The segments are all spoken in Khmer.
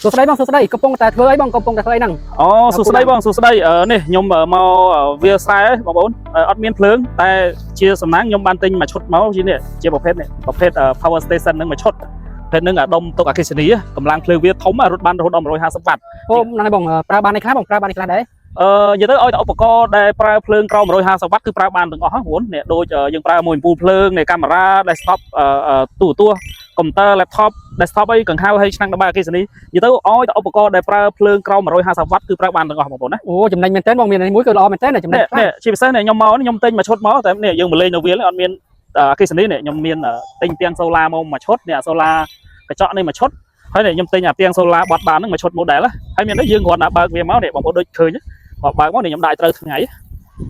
សួស្តីបងសួស្តីកំពុងតែធ្វើអីបងកំពុងតែធ្វើអីហ្នឹងអូសួស្តីបងសួស្តីនេះខ្ញុំមកវាខ្សែបងប្អូនអត់មានភ្លើងតែជាសំណាងខ្ញុំបានទិញមួយឈុតមកជានេះជាប្រភេទនេះប្រភេទ power station ហ្នឹងមួយឈុតប្រភេទហ្នឹងដុំទុកអគ្គិសនីកម្លាំងភ្លើងវាធំរត់បានរហូតដល់150វ៉ាត់អូហ្នឹងហើយបងប្រើបាននេះខ្លះបងប្រើបាននេះខ្លះដែរនិយាយទៅឲ្យតែឧបករណ៍ដែលប្រើភ្លើងក្រោម150វ៉ាត់គឺប្រើបានទាំងអស់ហ្នឹងបងនេះដូចយើងប្រើមួយអំពូលភ្លើងនៃកាមេរ៉ា desktop ទូរទស្សន៍កុំព្យូទ័រ laptop desktop អីកង្ហៅហើយឆ្នាំងដបអគ្គិសនីនិយាយទៅឲ្យតែឧបករណ៍ដែលប្រើភ្លើងក្រោម150វ៉ាត់គឺប្រើបានទាំងអស់បងប្អូនណាអូចំណេញមែនតើបងមាននេះមួយគឺល្អមែនតើចំណេញនេះជាពិសេសនេះខ្ញុំមកខ្ញុំទិញមួយឈុតមកតែនេះយើងមកលេងនៅវាលអត់មានអគ្គិសនីនេះខ្ញុំមានទិញទាំងសូឡាមកមួយឈុតនេះសូឡាកញ្ចក់នេះមួយឈុតហើយនេះខ្ញុំទិញអាទាំងសូឡាបត់បានហ្នឹងមួយឈុត model ហើយមាននេះយើងគ្រាន់តែបើកវាមកនេះបងប្អូនដូចឃើញបើកមកនេះខ្ញុំដាក់ត្រូវថ្ងៃ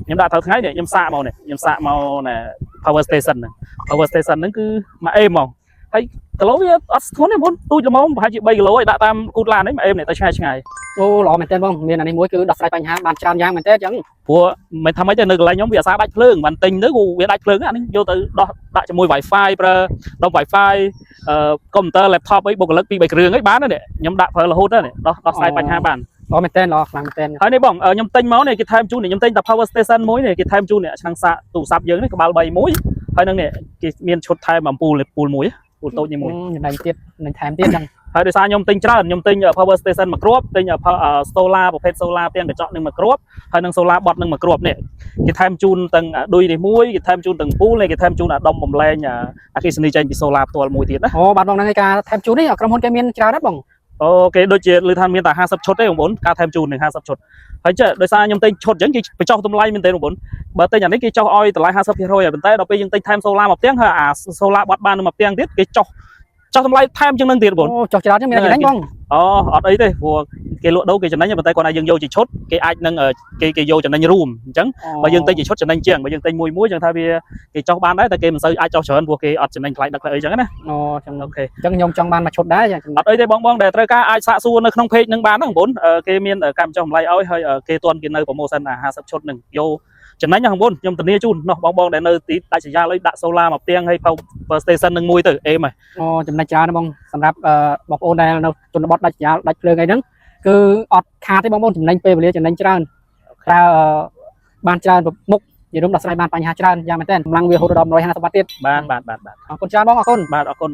ខ្ញុំដាក់ត្រូវថ្ងៃនេះខ្ញុំសាកមកនេះខ្ញុំសាកមកណែ power station ហ្នឹង power station ហ្នឹងគឺមួយអេមហ្មងហើយគីឡូវាអត់ស្គាល់ទេបងទូចល្មមប្រហែលជា3គីឡូឯងដាក់តាមគូតឡាននេះមួយអេមនេះទៅឆ្ងាយអូល្អមែនតើបងមានអានេះមួយគឺដោះស្រាយបញ្ហាបានច្រើនយ៉ាងមែនតើអញ្ចឹងព្រោះមិនថាម៉េចទេនៅកន្លែងខ្ញុំវាអាសាដាច់ភ្លើងបានទិញទៅវាដាច់ភ្លើងអានេះយកទៅដោះដាក់ជាមួយ Wi-Fi ប្រើដុំ Wi-Fi កុំព្យូទ័រ laptop អីបុគ្គលិក2 3គ្រឿងអីបាននេះខ្ញុំដាក់ប្រើរហូតនេះដោះស្រាយបញ្ហាបានល្អមែនតើល្អខ្លាំងមែនតើហើយនេះបងខ្ញុំទិញមកនេះគេថែមជូននេះខ្ញុំទិញតែ power station មួយនេះគេថែមជូននេះឆ្នាំងសាកទូរស័ព្ទយើងនេះក្បាល3មួយហើយនឹងនេះគេមានឈុតថែមអំពូលមួយពូលតូចនេះមួយចំណេញទៀតនឹងថែមទៀតហ្នឹងហើយដោយសារខ្ញុំទិញច្រើនខ្ញុំទិញ power station មួយគ្រាប់ទិញ solar ប្រភេទ solar ទាំងកញ្ចក់នឹងមួយគ្រាប់ហើយនឹង solar bot នឹងមួយគ្រាប់នេះគេថែមជូនទាំងឌុយនេះមួយគេថែមជូនទាំងពូលនេះគេថែមជូនអាដុំបំលែងអគ្គិសនីចេញពី solar ផ្ទាល់មួយទៀតណាអូបាទបងហ្នឹងឯងការថែមជូននេះក្រុមហ៊ុនគេមានច្រើនណាស់បងអូគេដូចជាលើថាមានតែ50ឈុតទេបងប្អូនការថែមជូននឹង50ឈុតហើយចេះដោយសារខ្ញុំទិញឈុតអញ្ចឹងគេបញ្ចុះតម្លៃមែនទេបងប្អូនបើទិញអានេះគេចុះឲ្យតម្លៃ 50% ហើយប៉ុន្តែដល់ពេលយើងទិញថែម solar មកផ្ទាំងហើយអា solar បត់បានមកផ្ទាំងទៀតគេចុះតម្លៃថែមជាងនឹងទៀតបងអូចុះច្រើនជាងមានចំណេញបងអូអត់អីទេព្រោះគេលក់ដូរគេចំណេញប៉ុន្តែគាត់ថាយើងយកជាឈុតគេអាចនឹងគេយកចំណេញរួមអញ្ចឹងបើយើងទិញជាឈុតចំណេញជាងបើយើងទិញមួយចឹងថាវាគេចុះបានដែរតែគេមិនសូវអាចចុះច្រើនព្រោះគេអត់ចំណេញថ្លៃដឹកអីចឹងណាអូចឹងអូខេអញ្ចឹងខ្ញុំចង់បានមួយឈុតដែរអត់អីទេបងដែលត្រូវការអាចសាកសួរនៅក្នុង page នឹងបានហ្នឹងបងគេមានកម្មចុះតម្លៃឲ្យហើយគេទាន់គេនៅ promotion 50ឈុតហ្នឹងយកចំណេញហ្នឹងបងខ្ញុំធានាជូននោះបងដែលនៅទីដាច់ស្រយាលអីដាក់ solar មកផ្ទាំងហើយ power station នឹងមួយទៅអេមហ៎អូចំណេញច្រើនណាបងសម្រាប់បងប្អូនដែលនៅជនបទដាច់ស្រយាលដាច់ភ្លើងអីហ្នឹងគឺអត់ខាតទេបងប្អូនចំណេញពេលវេលាចំណេញច្រើនប្រើបានច្រើនមុខនិយាយរួមដោះស្រាយបានបញ្ហាច្រើនយ៉ាងមែនតើកម្លាំងវាហូរដល់150វ៉ាត់ទៀតបានអរគុណច្រើនបងអរគុណបាទអរគុណ